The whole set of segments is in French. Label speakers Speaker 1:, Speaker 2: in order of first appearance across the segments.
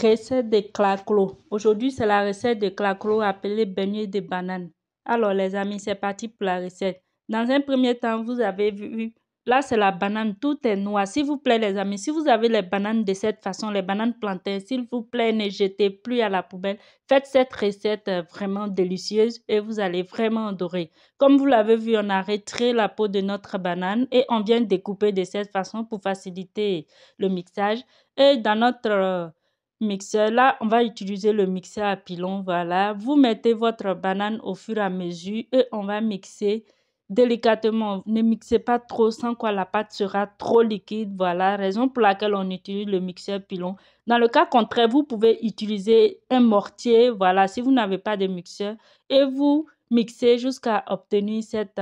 Speaker 1: Recette de claclos. Aujourd'hui, c'est la recette de claclos appelée beignet de banane. Alors, les amis, c'est parti pour la recette. Dans un premier temps, vous avez vu, là, c'est la banane, tout est noir. S'il vous plaît, les amis, si vous avez les bananes de cette façon, les bananes plantains, s'il vous plaît, ne jetez plus à la poubelle. Faites cette recette vraiment délicieuse et vous allez vraiment adorer. Comme vous l'avez vu, on a retiré la peau de notre banane et on vient découper de cette façon pour faciliter le mixage. Et dans notre mixeur, là, on va utiliser le mixeur à pilon, voilà. Vous mettez votre banane au fur et à mesure et on va mixer délicatement. Ne mixez pas trop, sans quoi la pâte sera trop liquide, voilà. Raison pour laquelle on utilise le mixeur pilon. Dans le cas contraire, vous pouvez utiliser un mortier, voilà, si vous n'avez pas de mixeur, et vous mixez jusqu'à obtenir cette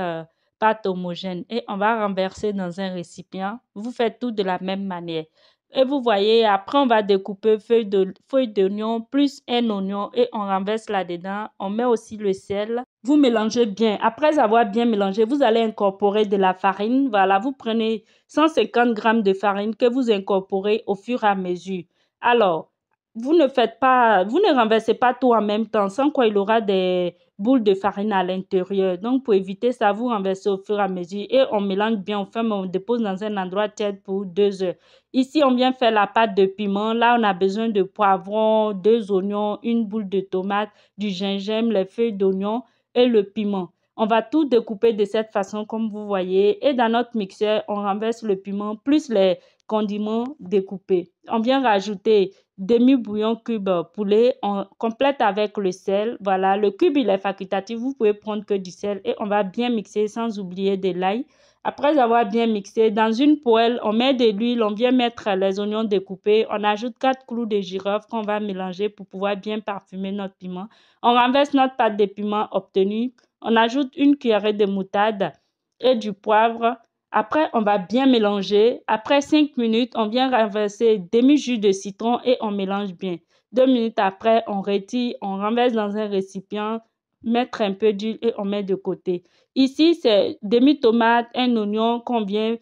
Speaker 1: pâte homogène. Et on va renverser dans un récipient. Vous faites tout de la même manière. Et vous voyez, après, on va découper feuilles d'oignon plus un oignon et on renverse là-dedans. On met aussi le sel. Vous mélangez bien. Après avoir bien mélangé, vous allez incorporer de la farine. Voilà, vous prenez 150 g de farine que vous incorporez au fur et à mesure. Alors, vous ne renversez pas tout en même temps, sans quoi il y aura des boules de farine à l'intérieur. Donc, pour éviter ça, vous renversez au fur et à mesure et on mélange bien. Enfin, on dépose dans un endroit tiède pour 2 heures. Ici, on vient faire la pâte de piment. Là, on a besoin de poivrons, 2 oignons, une boule de tomate, du gingembre, les feuilles d'oignon et le piment. On va tout découper de cette façon comme vous voyez. Et dans notre mixeur, on renverse le piment plus les condiments découpés. On vient rajouter demi-bouillon cube poulet. On complète avec le sel. Voilà, le cube, il est facultatif. Vous pouvez prendre que du sel. Et on va bien mixer sans oublier de l'ail. Après avoir bien mixé, dans une poêle, on met de l'huile, on vient mettre les oignons découpés, on ajoute 4 clous de girofle qu'on va mélanger pour pouvoir bien parfumer notre piment. On renverse notre pâte de piment obtenue, on ajoute une cuillerée de moutarde et du poivre. Après, on va bien mélanger. Après 5 minutes, on vient renverser demi-jus de citron et on mélange bien. 2 minutes après, on retire, on renverse dans un récipient, mettre un peu d'huile et on met de côté. Ici, c'est demi-tomate, un oignon qu'on vient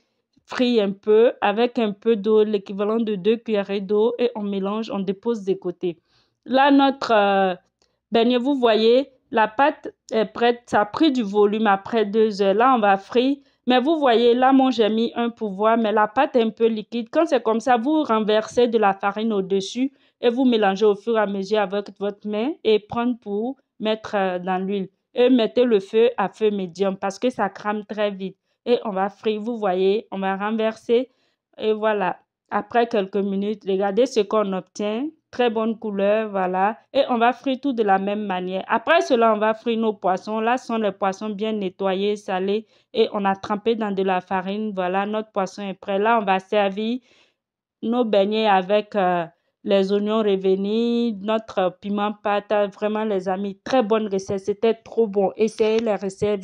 Speaker 1: frire un peu avec un peu d'eau, l'équivalent de 2 cuillerées d'eau et on mélange, on dépose de côté. Là, notre beignet, vous voyez, la pâte est prête, ça a pris du volume après 2 heures. Là, on va frire. Mais vous voyez, là, moi, j'ai mis un pour voir, mais la pâte est un peu liquide. Quand c'est comme ça, vous renversez de la farine au-dessus et vous mélangez au fur et à mesure avec votre main et prendre pour mettre dans l'huile. Et mettez le feu à feu médium parce que ça crame très vite. Et on va frire, vous voyez, on va renverser et voilà. Après quelques minutes, regardez ce qu'on obtient. Très bonne couleur, voilà. Et on va frire tout de la même manière. Après cela, on va frire nos poissons. Là, ce sont les poissons bien nettoyés, salés. Et on a trempé dans de la farine. Voilà, notre poisson est prêt. Là, on va servir nos beignets avec les oignons revenus, notre piment pâte. Vraiment, les amis, très bonne recette. C'était trop bon. Essayez les recettes.